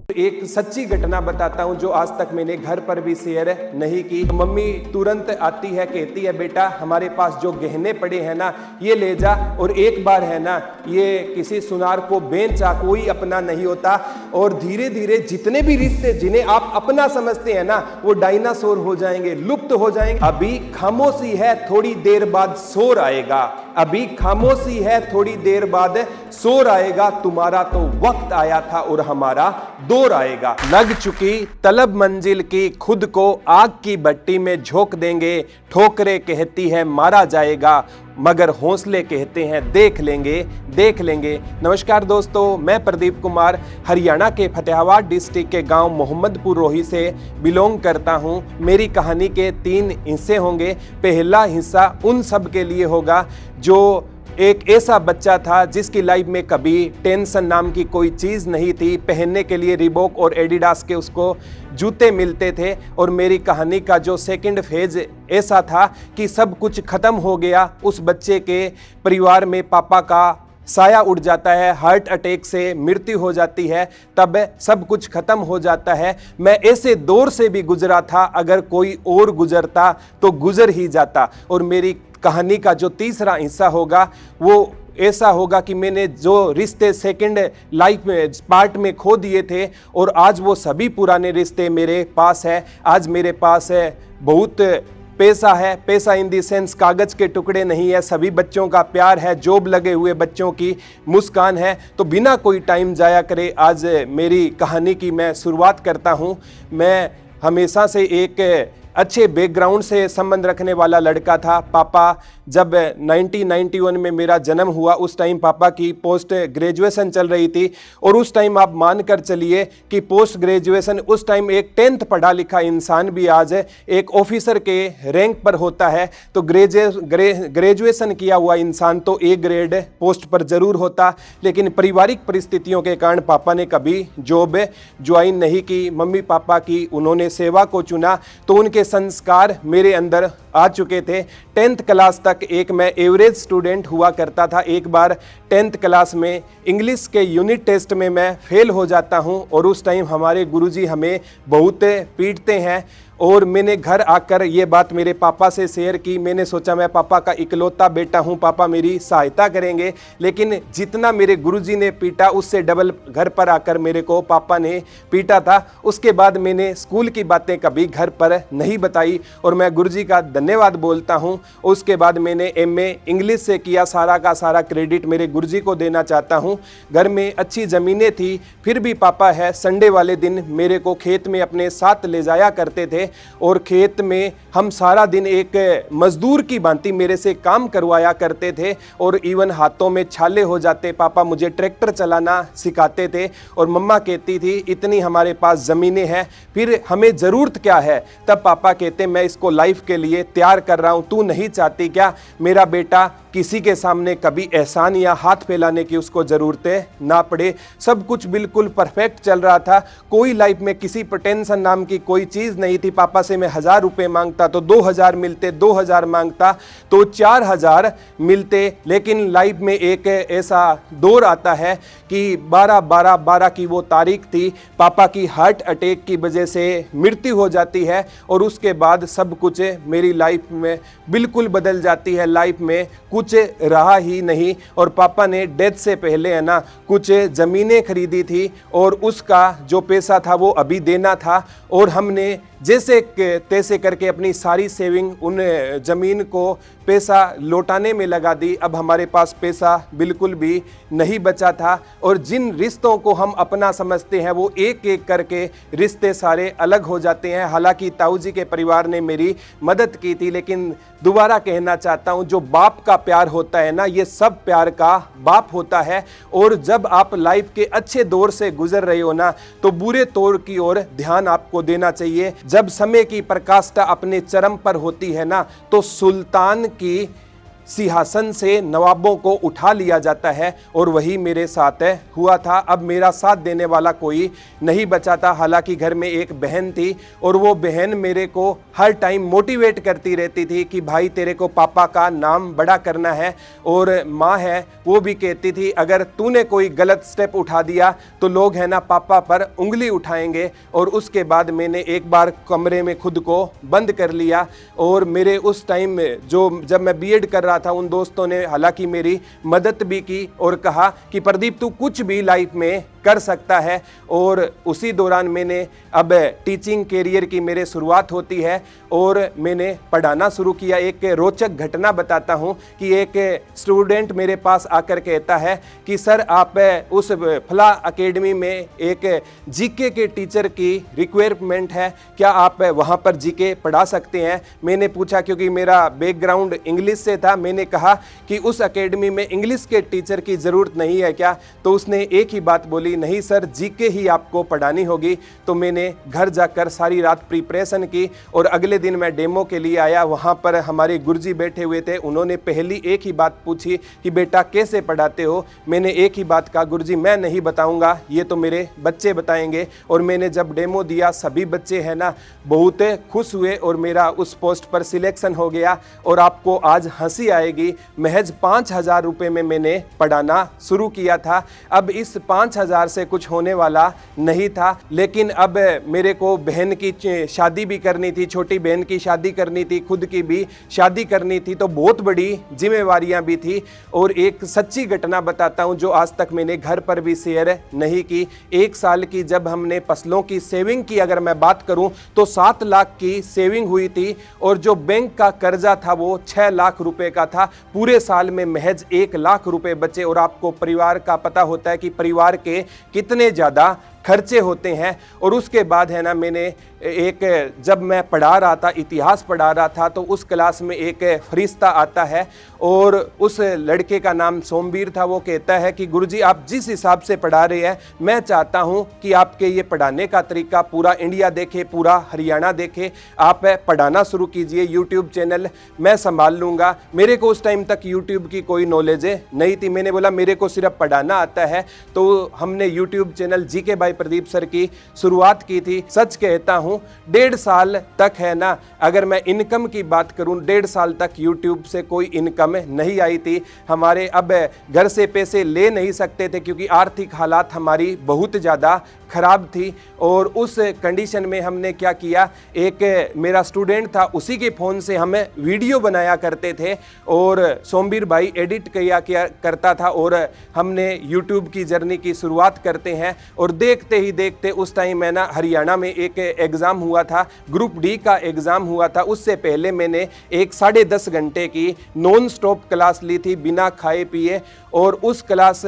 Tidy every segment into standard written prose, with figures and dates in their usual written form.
एक सच्ची घटना बताता हूं जो आज तक मैंने घर पर भी शेयर नहीं की। मम्मी तुरंत आती है, कहती है बेटा हमारे पास जो गहने पड़े हैं ना ये ले जा, और एक बार है ना ये किसी सुनार को बेचा, कोई अपना नहीं होता। और धीरे धीरे जितने भी रिश्ते जिन्हें आप अपना समझते हैं ना वो डायनासोर हो जाएंगे, लुप्त हो जाएंगे। अभी खामोशी है, थोड़ी देर बाद शोर आएगा। अभी खामोशी है, थोड़ी देर बाद शोर आएगा। तुम्हारा तो वक्त आया था और हमारा दौर आएगा। लग चुकी तलब मंजिल की, खुद को आग की भट्टी में झोंक देंगे। ठोकरें कहती है मारा जाएगा, मगर हौसले कहते हैं देख लेंगे, देख लेंगे। नमस्कार दोस्तों, मैं प्रदीप कुमार हरियाणा के फतेहाबाद डिस्ट्रिक्ट के गांव मोहम्मदपुर रोही से बिलोंग करता हूं। मेरी कहानी के 3 हिस्से होंगे। पहला हिस्सा उन सब के लिए होगा जो एक ऐसा बच्चा था जिसकी लाइफ में कभी टेंशन नाम की कोई चीज़ नहीं थी। पहनने के लिए रिबॉक और एडिडास के उसको जूते मिलते थे। और मेरी कहानी का जो सेकंड फेज ऐसा था कि सब कुछ ख़त्म हो गया। उस बच्चे के परिवार में पापा का साया उड़ जाता है, हार्ट अटैक से मृत्यु हो जाती है, तब सब कुछ खत्म हो जाता है। मैं ऐसे दौर से भी गुजरा था, अगर कोई और गुजरता तो गुजर ही जाता। और मेरी कहानी का जो तीसरा हिस्सा होगा वो ऐसा होगा कि मैंने जो रिश्ते सेकंड लाइफ में पार्ट में खो दिए थे और आज वो सभी पुराने रिश्ते मेरे पास है। आज मेरे पास है बहुत पैसा है। पैसा इन दी सेंस कागज के टुकड़े नहीं है, सभी बच्चों का प्यार है, जॉब लगे हुए बच्चों की मुस्कान है। तो बिना कोई टाइम जाया करे आज मेरी कहानी की मैं शुरुआत करता हूँ। मैं हमेशा से एक अच्छे बैकग्राउंड से संबंध रखने वाला लड़का था। पापा जब 1991 में मेरा जन्म हुआ उस टाइम पापा की पोस्ट ग्रेजुएशन चल रही थी। और उस टाइम आप मान कर चलिए कि पोस्ट ग्रेजुएशन उस टाइम एक 10th पढ़ा लिखा इंसान भी आज एक ऑफिसर के रैंक पर होता है। तो ग्रेजुएशन किया हुआ इंसान तो A ग्रेड पोस्ट पर जरूर होता, लेकिन पारिवारिक परिस्थितियों के कारण पापा ने कभी जॉब ज्वाइन नहीं की। मम्मी पापा की उन्होंने सेवा को चुना, तो उनके संस्कार मेरे अंदर आ चुके थे। 10th क्लास तक एक मैं एवरेज स्टूडेंट हुआ करता था। एक बार 10th क्लास में इंग्लिश के यूनिट टेस्ट में मैं फेल हो जाता हूं और उस टाइम हमारे गुरुजी हमें बहुत पीटते हैं। और मैंने घर आकर ये बात मेरे पापा से शेयर की। मैंने सोचा मैं पापा का इकलौता बेटा हूँ, पापा मेरी सहायता करेंगे। लेकिन जितना मेरे गुरुजी ने पीटा उससे डबल घर पर आकर मेरे को पापा ने पीटा था। उसके बाद मैंने स्कूल की बातें कभी घर पर नहीं बताई और मैं गुरुजी का धन्यवाद बोलता हूँ। उसके बाद मैंने MA इंग्लिश से किया। सारा का सारा क्रेडिट मेरे गुरुजी को देना चाहता हूँ। घर में अच्छी ज़मीनें थी, फिर भी पापा है संडे वाले दिन मेरे को खेत में अपने साथ ले जाया करते थे। और खेत में हम सारा दिन एक मजदूर की भांति मेरे से काम करवाया करते थे। और इवन हाथों में छाले हो जाते। पापा मुझे ट्रैक्टर चलाना सिखाते थे और मम्मा कहती थी इतनी हमारे पास ज़मीनें हैं, फिर हमें ज़रूरत क्या है। तब पापा कहते मैं इसको लाइफ के लिए तैयार कर रहा हूँ, तू नहीं चाहती क्या मेरा बेटा किसी के सामने कभी एहसान या हाथ फैलाने की उसको ज़रूरत ना पड़े। सब कुछ बिल्कुल परफेक्ट चल रहा था। कोई लाइफ में किसी पर टेंशन नाम की कोई चीज़ नहीं थी। पापा से मैं 1000 रुपये मांगता तो 2000 मिलते, 2000 मांगता तो 4000 मिलते। लेकिन लाइफ में एक ऐसा दौर आता है कि 12/12/12 की वो तारीख थी, पापा की हार्ट अटैक की वजह से मृत्यु हो जाती है। और उसके बाद सब कुछ मेरी लाइफ में बिल्कुल बदल जाती है। लाइफ में कुछ रहा ही नहीं। और पापा ने डेथ से पहले है ना कुछ ज़मीनें खरीदी थी और उसका जो पैसा था वो अभी देना था। और हमने जैसे तैसे करके अपनी सारी सेविंग उन ज़मीन को पैसा लौटाने में लगा दी। अब हमारे पास पैसा बिल्कुल भी नहीं बचा था। और जिन रिश्तों को हम अपना समझते हैं वो एक एक करके रिश्ते सारे अलग हो जाते हैं। हालांकि ताऊ जी के परिवार ने मेरी मदद की थी, लेकिन दोबारा कहना चाहता हूँ जो बाप का प्यार होता है ना ये सब प्यार का बाप होता है। और जब आप लाइफ के अच्छे दौर से गुजर रहे हो ना तो बुरे दौर की ओर ध्यान आपको देना चाहिए। जब समय की प्रकाष्ठा अपने चरम पर होती है ना तो सुल्तान की सिंहासन से नवाबों को उठा लिया जाता है, और वही मेरे साथ हुआ था। अब मेरा साथ देने वाला कोई नहीं बचा था। हालांकि घर में एक बहन थी, और वो बहन मेरे को हर टाइम मोटिवेट करती रहती थी कि भाई तेरे को पापा का नाम बड़ा करना है। और माँ है वो भी कहती थी अगर तूने कोई गलत स्टेप उठा दिया तो लोग है ना पापा पर उंगली उठाएंगे। और उसके बाद मैंने एक बार कमरे में खुद को बंद कर लिया, और मेरे उस टाइम में जब मैं बीएड कर रहा था, उन दोस्तों ने हालांकि मेरी मदद भी की और कहा कि प्रदीप तू कुछ भी लाइफ में कर सकता है। और उसी दौरान मैंने अब टीचिंग कैरियर की मेरे शुरुआत होती है, और मैंने पढ़ाना शुरू किया। एक रोचक घटना बताता हूँ कि एक स्टूडेंट मेरे पास आकर कहता है कि सर आप उस फला एकेडमी में एक जीके के टीचर की रिक्वायरमेंट है, क्या आप वहाँ पर जीके पढ़ा सकते हैं। मैंने पूछा, क्योंकि मेरा बैकग्राउंड इंग्लिश से था, मैंने कहा कि उस एकेडमी में इंग्लिश के टीचर की ज़रूरत नहीं है क्या। तो उसने एक ही बात बोली, नहीं सर जीके ही आपको पढ़ानी होगी। तो मैंने घर जाकर सारी रात प्रिपरेशन की, और अगले दिन मैं डेमो के लिए आया। वहाँ पर हमारे गुरुजी बैठे हुए थे। उन्होंने पहली एक ही बात पूछी कि बेटा कैसे पढ़ाते हो। मैंने एक ही बात कहा, गुरुजी मैं नहीं बताऊंगा, ये तो मेरे बच्चे बताएंगे। और मैंने जब डेमो दिया सभी बच्चे हैं ना बहुत खुश हुए, और मेरा उस पोस्ट पर सिलेक्शन हो गया। और आपको आज हंसी आएगी, महज 5,000 रुपये में मैंने पढ़ाना शुरू किया था। अब इस 5,000 से कुछ होने वाला नहीं था, लेकिन अब मेरे को बहन की शादी भी करनी थी, छोटी बहन की शादी करनी थी, खुद की भी शादी करनी थी, तो बहुत बड़ी जिम्मेवारियां भी थी। और एक सच्ची घटना बताता हूं जो आज तक मैंने घर पर भी शेयर नहीं की। 1 साल की जब हमने फसलों की सेविंग की, अगर मैं बात करूं तो 7 लाख की सेविंग हुई थी, और जो बैंक का कर्जा था वो 6 लाख रुपए का था। पूरे साल में महज 1 लाख रुपए बचे। और आपको परिवार का पता होता है कि परिवार के कितने ज़्यादा खर्चे होते हैं। और उसके बाद है ना मैंने जब मैं पढ़ा रहा था, इतिहास पढ़ा रहा था, तो उस क्लास में एक फरिश्ता आता है, और उस लड़के का नाम सोमवीर था। वो कहता है कि गुरुजी आप जिस हिसाब से पढ़ा रहे हैं, मैं चाहता हूं कि आपके ये पढ़ाने का तरीका पूरा इंडिया देखे, पूरा हरियाणा देखे, आप पढ़ाना शुरू कीजिए, यूट्यूब चैनल मैं संभाल लूँगा। मेरे को उस टाइम तक यूट्यूब की कोई नॉलेज नहीं थी। मैंने बोला मेरे को सिर्फ पढ़ाना आता है। तो हमने YouTube channel GK by Pradeep sir की शुरुआत की थी। सच कहता हूं 1.5 साल तक है ना, अगर मैं इनकम की बात करूं, 1.5 साल तक यूट्यूब से कोई इनकम नहीं आई थी। हमारे अब घर से पैसे ले नहीं सकते थे, क्योंकि आर्थिक हालात हमारी बहुत ज़्यादा खराब थी। और उस कंडीशन में हमने क्या किया, एक मेरा स्टूडेंट था, उसी के फ़ोन से हम वीडियो बनाया करते थे, और सोमवीर भाई एडिट किया करता था। और हमने यूट्यूब की जर्नी की शुरुआत करते हैं। और देखते ही देखते उस टाइम में ना हरियाणा में एक एग्ज़ाम हुआ था, ग्रुप डी का एग्ज़ाम हुआ था। उससे पहले मैंने एक 10.5 घंटे की नॉन स्टॉप क्लास ली थी बिना खाए पिए। और उस क्लास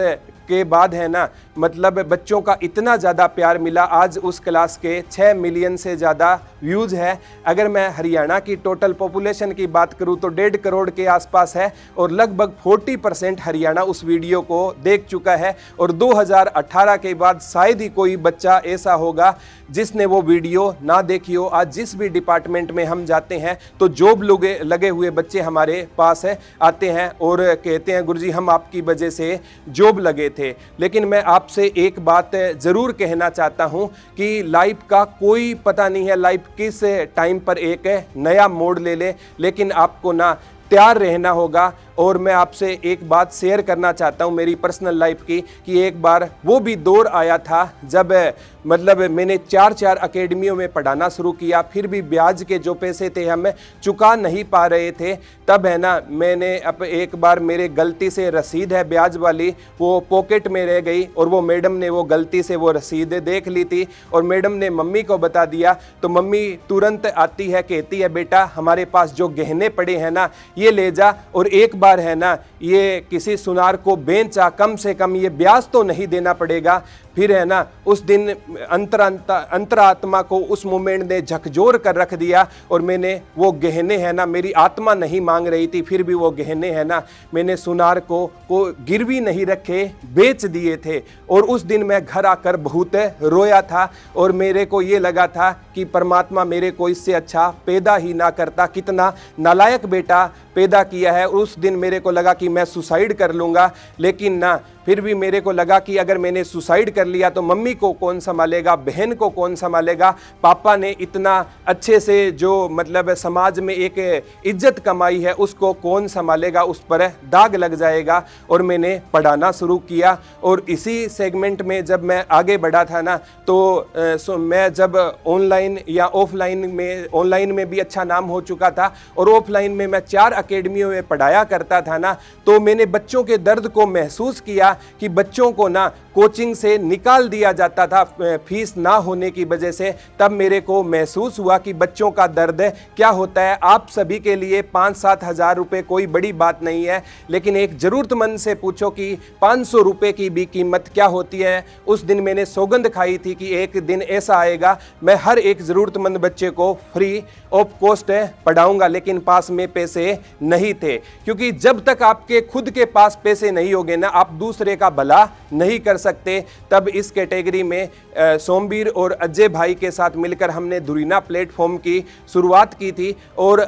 के बाद है ना मतलब बच्चों का इतना ज़्यादा प्यार मिला। आज उस क्लास के 6 मिलियन से ज़्यादा व्यूज़ है। अगर मैं हरियाणा की टोटल पॉपुलेशन की बात करूं तो 1.5 करोड़ के आसपास है, और लगभग 40% हरियाणा उस वीडियो को देख चुका है। और 2018 के बाद शायद ही कोई बच्चा ऐसा होगा जिसने वो वीडियो ना देखी हो। आज जिस भी डिपार्टमेंट में हम जाते हैं तो जॉब लगे हुए बच्चे हमारे पास आते हैं और कहते हैं गुरुजी हम आपकी वजह से जॉब लगे थे। लेकिन मैं आपसे एक बात ज़रूर कहना चाहता हूं कि लाइफ का कोई पता नहीं है, लाइफ किस टाइम पर एक नया मोड़ ले ले, लेकिन आपको ना तैयार रहना होगा। और मैं आपसे एक बात शेयर करना चाहता हूं मेरी पर्सनल लाइफ की, कि एक बार वो भी दौर आया था जब मतलब मैंने 4 एकेडमियों में पढ़ाना शुरू किया, फिर भी ब्याज के जो पैसे थे हम चुका नहीं पा रहे थे। तब है ना मैंने अब एक बार मेरे गलती से रसीद है ब्याज वाली वो पॉकेट में रह गई, और वो मैडम ने वो गलती से वो रसीद देख ली थी, और मैडम ने मम्मी को बता दिया। तो मम्मी तुरंत आती है, कहती है बेटा हमारे पास जो गहने पड़े हैं ना ये ले जा, और एक बार है ना ये किसी सुनार को बेचा, कम से कम ये ब्याज तो नहीं देना पड़ेगा। फिर है ना उस दिन अंतरात्मा को उस मोमेंट ने झकझोर कर रख दिया, और मैंने वो गहने है ना, मेरी आत्मा नहीं मांग रही थी, फिर भी वो गहने है ना मैंने सुनार को गिरवी नहीं रखे बेच दिए थे। और उस दिन मैं घर आकर बहुत रोया था, और मेरे को ये लगा था कि परमात्मा मेरे को इससे अच्छा पैदा ही ना करता, कितना नालायक बेटा पैदा किया है। उस दिन मेरे को लगा कि मैं सुसाइड कर लूँगा, लेकिन ना फिर भी मेरे को लगा कि अगर मैंने सुसाइड कर लिया तो मम्मी को कौन संभालेगा, बहन को कौन संभालेगा। पापा ने इतना अच्छे से जो मतलब समाज में एक इज्जत कमाई है उसको कौन संभालेगा, उस पर दाग लग जाएगा। और मैंने पढ़ाना शुरू किया और इसी सेगमेंट में जब मैं आगे बढ़ा था ना तो मैं जब ऑनलाइन या ऑनलाइन में भी अच्छा नाम हो चुका था और ऑफलाइन में मैं 4 अकेडमियों में पढ़ाया करता था ना, तो मैंने बच्चों के दर्द को महसूस किया कि बच्चों को ना कोचिंग से निकाल दिया जाता था फीस ना होने की वजह से। तब मेरे को महसूस हुआ कि बच्चों का दर्द क्या होता है। आप सभी के लिए 5-7 हज़ार रुपये कोई बड़ी बात नहीं है, लेकिन एक ज़रूरतमंद से पूछो कि 500 रुपये की भी कीमत क्या होती है। उस दिन मैंने सौगंध खाई थी कि एक दिन ऐसा आएगा मैं हर एक ज़रूरतमंद बच्चे को फ्री ऑफ कॉस्ट पढ़ाऊंगा, लेकिन पास में पैसे नहीं थे। क्योंकि जब तक आपके खुद के पास पैसे नहीं होंगे ना, आप दूसरे का भला नहीं कर सकते। तब इस कैटेगरी में सोमवीर और अजय भाई के साथ मिलकर हमने धुरीना प्लेटफॉर्म की शुरुआत की थी और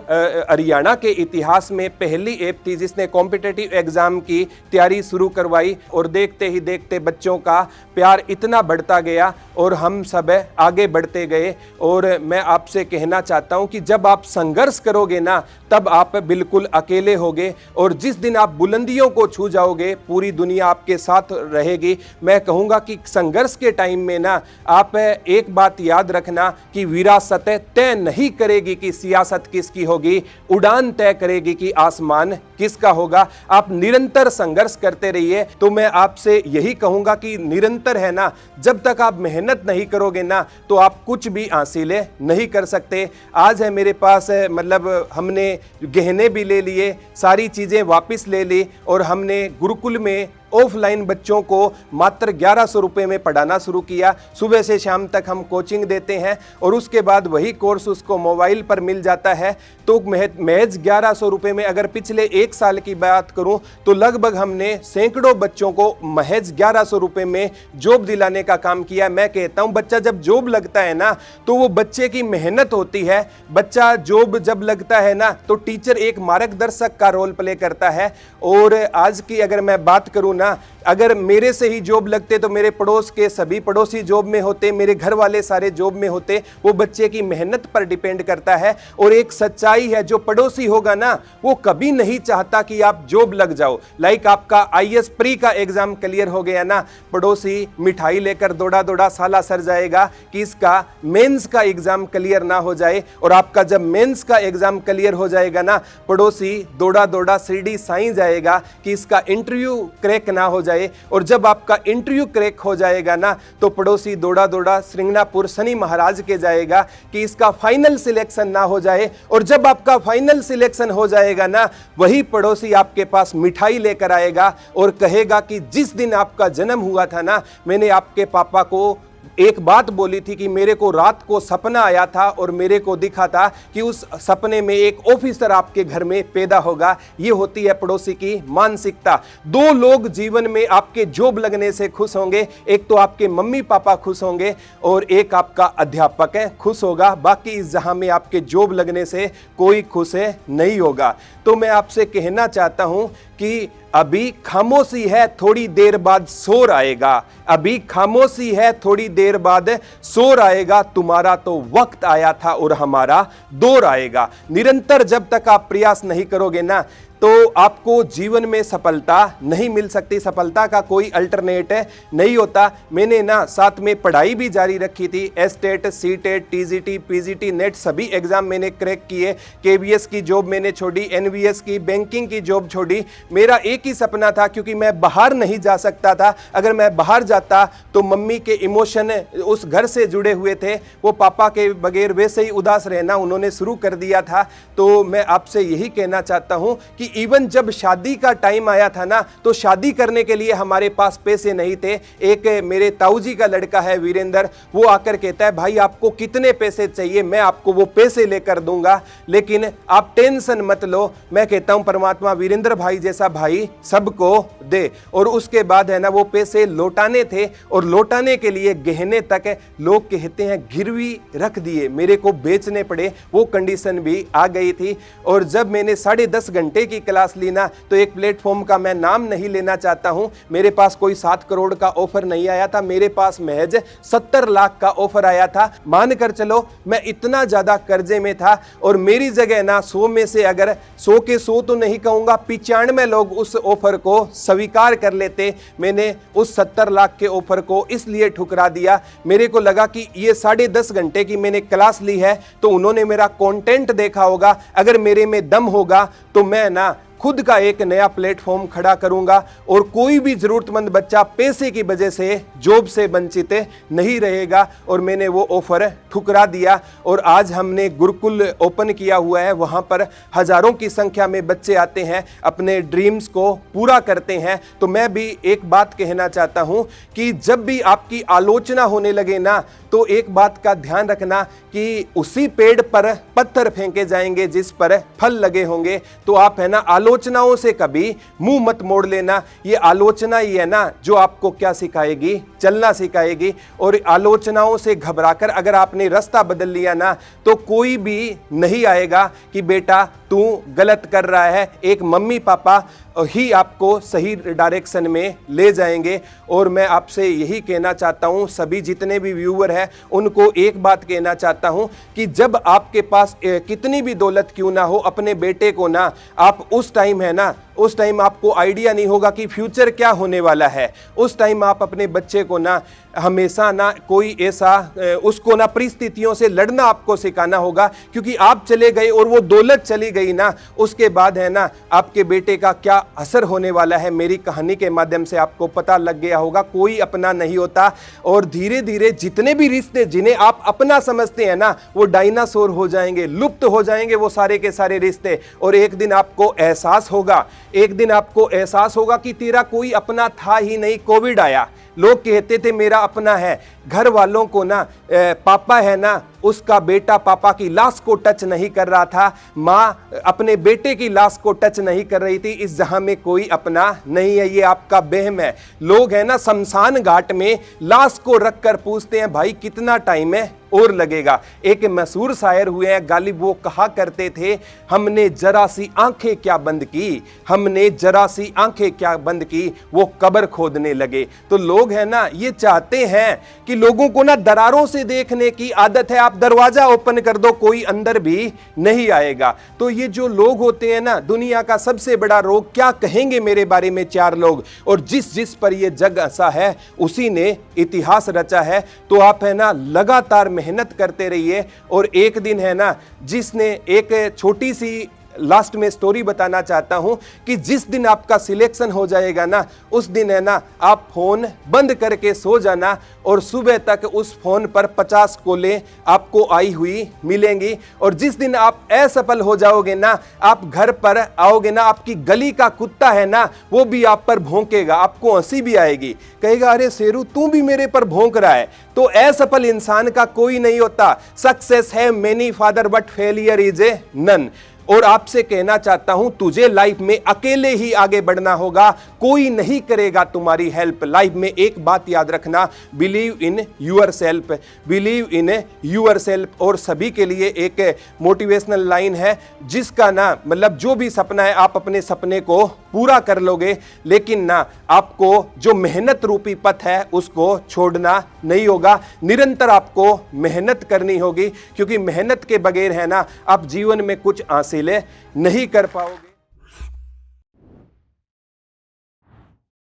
हरियाणा के इतिहास में पहली ऐप थी जिसने कॉम्पिटिटिव एग्जाम की तैयारी शुरू करवाई। और देखते ही देखते बच्चों का प्यार इतना बढ़ता गया और हम सब आगे बढ़ते गए। और मैं आपसे कहना चाहता हूं कि जब आप संघर्ष करोगे ना तब आप बिल्कुल अकेले होगे, और जिस दिन आप बुलंदियों को छू जाओगे पूरी दुनिया आपके साथ रहेगी। मैं कहूँगा कि संघर्ष के टाइम में ना आप एक बात याद रखना कि विरासत तय नहीं करेगी कि सियासत किसकी होगी, उड़ान तय करेगी कि आसमान किसका होगा। आप निरंतर संघर्ष करते रहिए। तो मैं आपसे यही कहूँगा कि निरंतर है ना, जब तक आप मेहनत नहीं करोगे ना तो आप कुछ भी हासिल नहीं कर सकते। आज है मेरे पास मतलब हमने गहने भी ले लिए, सारी चीज़ें वापस ले ली और हमने गुरुकुल में ऑफलाइन बच्चों को मात्र 1100 रुपये में पढ़ाना शुरू किया। सुबह से शाम तक हम कोचिंग देते हैं और उसके बाद वही कोर्स उसको मोबाइल पर मिल जाता है। तो महज 1100 रुपये में अगर पिछले 1 साल की बात करूं तो लगभग हमने सैकड़ों बच्चों को महज 1100 रुपये में जॉब दिलाने का काम किया। मैं कहता हूं बच्चा जब जॉब लगता है ना तो वो बच्चे की मेहनत होती है। बच्चा जॉब जब लगता है ना तो टीचर एक मार्गदर्शक का रोल प्ले करता है। और आज की अगर मैं बात करूं, अगर मेरे से ही जॉब लगते तो मेरे पड़ोस के सभी पड़ोसी जॉब में होते, मेरे घर वाले सारे जॉब में होते। वो बच्चे की मेहनत पर डिपेंड करता है। और एक सच्चाई है, जो पड़ोसी होगा ना वो कभी नहीं चाहता कि आप जॉब लग जाओ। लाइक आपका आईएएस प्री का एग्जाम क्लियर हो गया ना, पड़ोसी मिठाई लेकर दौड़ा दौड़ा साला सर जाएगा कि इसका मेंस का एग्जाम क्लियर ना हो जाए। और आपका जब मेंस का एग्जाम क्लियर हो जाएगा ना, पड़ोसी दौड़ा दौड़ा शिरडी साईं जाएगा कि इसका इंटरव्यू क्रैक ना हो जाए। और जब आपका इंटरव्यू क्रैक हो जाएगा ना तो पड़ोसी दौड़ा दौड़ा श्रृंगनापुर शनि महाराज के जाएगा कि इसका फाइनल सिलेक्शन ना हो जाए। और जब आपका फाइनल सिलेक्शन हो जाएगा ना, वही पड़ोसी आपके पास मिठाई लेकर आएगा और कहेगा कि जिस दिन आपका जन्म हुआ था ना, मैंने आपके पापा को एक बात बोली थी कि मेरे को रात को सपना आया था और मेरे को दिखा था कि उस सपने में एक ऑफिसर आपके घर में पैदा होगा। ये होती है पड़ोसी की मानसिकता। 2 लोग जीवन में आपके जॉब लगने से खुश होंगे, एक तो आपके मम्मी पापा खुश होंगे और एक आपका अध्यापक है खुश होगा। बाकी इस जहां में आपके जॉब लगने से कोई खुश नहीं होगा। तो मैं आपसे कहना चाहता हूं कि अभी खामोशी है, थोड़ी देर बाद शोर आएगा। अभी खामोशी है, थोड़ी देर बाद शोर आएगा। तुम्हारा तो वक्त आया था और हमारा दौर आएगा। निरंतर जब तक आप प्रयास नहीं करोगे ना तो आपको जीवन में सफलता नहीं मिल सकती। सफलता का कोई अल्टरनेट नहीं होता। मैंने ना साथ में पढ़ाई भी जारी रखी थी। STET, CTET, TGT, PGT, net सभी एग्जाम मैंने क्रैक किए। केवीएस की जॉब मैंने छोड़ी, एनवीएस की, बैंकिंग की जॉब छोड़ी। मेरा एक ही सपना था, क्योंकि मैं बाहर नहीं जा सकता था। अगर मैं बाहर जाता तो मम्मी के इमोशन उस घर से जुड़े हुए थे। वो पापा के बगैर वैसे ही उदास रहना उन्होंने शुरू कर दिया था। तो मैं आपसे यही कहना चाहता हूं कि इवन जब शादी का टाइम आया था ना, तो शादी करने के लिए हमारे पास पैसे नहीं थे। एक मेरे ताऊ जी का लड़का है वीरेंद्र, वो आकर कहता है भाई आपको कितने पैसे चाहिए, मैं आपको वो पैसे लेकर दूंगा, लेकिन आप टेंशन मत लो। मैं कहता हूं परमात्मा वीरेंद्र भाई जैसा भाई सबको दे। और उसके बाद है ना वो पैसे लौटाने थे और लौटाने के लिए गहने तक लोग कहते हैं गिरवी रख दिए, मेरे को बेचने पड़े। वो कंडीशन भी आ गई थी। और जब मैंने 10.5 घंटे की क्लास ली ना, तो एक प्लेटफॉर्म का मैं नाम नहीं लेना चाहता हूं, मेरे पास कोई 7 करोड़ का ऑफर नहीं आया था, मेरे पास महज 70 लाख का ऑफर आया था। मानकर चलो मैं इतना ज्यादा कर्जे में था और मेरी जगह ना 100 में से अगर 100 के 100 तो नहीं कहूंगा, 95 लोग उस ऑफर को स्वीकार कर लेते। मैंने उस 70 लाख के ऑफर को इसलिए ठुकरा दिया, मेरे को लगा कि ये 10.5 घंटे की मैंने क्लास ली है तो उन्होंने मेरा कंटेंट देखा होगा, अगर मेरे में दम होगा तो मैं ना खुद का एक नया प्लेटफॉर्म खड़ा करूंगा और कोई भी जरूरतमंद बच्चा पैसे की वजह से जॉब से वंचित नहीं रहेगा। और मैंने वो ऑफर ठुकरा दिया और आज हमने गुरुकुल ओपन किया हुआ है, वहां पर हजारों की संख्या में बच्चे आते हैं, अपने ड्रीम्स को पूरा करते हैं। तो मैं भी एक बात कहना चाहता हूं कि जब भी आपकी आलोचना होने लगे ना, तो एक बात का ध्यान रखना कि उसी पेड़ पर पत्थर फेंके जाएंगे जिस पर फल लगे होंगे। तो आप है ना आलोचनाओं से कभी मुंह मत मोड़ लेना। ये आलोचना ही है ना जो आपको क्या सिखाएगी, चलना सिखाएगी। और आलोचनाओं से घबराकर अगर आपने रास्ता बदल लिया ना, तो कोई भी नहीं आएगा कि बेटा तू गलत कर रहा है। एक मम्मी पापा ही आपको सही डायरेक्शन में ले जाएंगे। और मैं आपसे यही कहना चाहता हूं, सभी जितने भी व्यूअर हैं उनको एक बात कहना चाहता हूं कि जब आपके पास कितनी भी दौलत क्यों ना हो, अपने बेटे को ना आप उस टाइम है ना, उस टाइम आपको आइडिया नहीं होगा कि फ्यूचर क्या होने वाला है। उस टाइम आप अपने बच्चे को ना हमेशा ना कोई ऐसा उसको ना परिस्थितियों से लड़ना आपको सिखाना होगा, क्योंकि आप चले गए और वो दौलत चली गई ना, उसके बाद है ना आपके बेटे का क्या असर होने वाला है, मेरी कहानी के माध्यम से आपको पता लग गया होगा। कोई अपना नहीं होता और धीरे धीरे जितने भी रिश्ते जिन्हें आप अपना समझते हैं ना, वो डायनासोर हो जाएंगे, लुप्त हो जाएंगे वो सारे के सारे रिश्ते। और एक दिन आपको एहसास होगा, एक दिन आपको एहसास होगा कि तेरा कोई अपना था ही नहीं। कोविड आया, लोग कहते थे मेरा अपना है, घर वालों को ना पापा है ना उसका बेटा पापा की लाश को टच नहीं कर रहा था, माँ अपने बेटे की लाश को टच नहीं कर रही थी। इस जहां में कोई अपना नहीं है, ये आपका वहम है। लोग है ना शमशान घाट में लाश को रखकर पूछते हैं भाई कितना टाइम है और लगेगा। एक मशहूर शायर हुए हैं गालिब, वो कहा करते थे हमने जरा सी आंखें क्या बंद की, हमने जरा सी आंखें क्या बंद की, वो कब्र खोदने लगे। तो लोग है ना ये चाहते हैं कि लोगों को ना दरारों से देखने की आदत है। आप दरवाजा ओपन कर दो कोई अंदर भी नहीं आएगा। तो ये जो लोग होते हैं ना, दुनिया का सबसे बड़ा रोग क्या कहेंगे मेरे बारे में 4 लोग, और जिस पर ये जग हंसा है उसी ने इतिहास रचा है। तो आप है ना लगातार मेहनत करते रहिए और एक दिन है ना, जिसने एक छोटी सी लास्ट में स्टोरी बताना चाहता हूं कि जिस दिन आपका सिलेक्शन हो जाएगा ना, उस दिन है ना आप फोन बंद करके सो जाना और सुबह तक उस फोन पर 50 कॉलें आपको आई हुई मिलेंगी। और जिस दिन आप असफल हो जाओगे ना, आप घर पर आओगे ना, आपकी गली का कुत्ता है ना वो भी आप पर भौंकेगा, आपको हंसी भी आएगी, कहेगा अरे शेरू तू भी मेरे पर भौंक रहा है। तो असफल इंसान का कोई नहीं होता। सक्सेस है many father but failure is a none. और आपसे कहना चाहता हूं तुझे लाइफ में अकेले ही आगे बढ़ना होगा, कोई नहीं करेगा तुम्हारी हेल्प। लाइफ में एक बात याद रखना, believe in yourself, believe in yourself. और सभी के लिए एक मोटिवेशनल लाइन है जिसका ना मतलब जो भी सपना है आप अपने सपने को पूरा कर लोगे, लेकिन ना आपको जो मेहनत रूपी पथ है उसको छोड़ना नहीं होगा। निरंतर आपको मेहनत करनी होगी, क्योंकि मेहनत के बगैर है ना आप जीवन में कुछ हासिल नहीं कर पाओगे।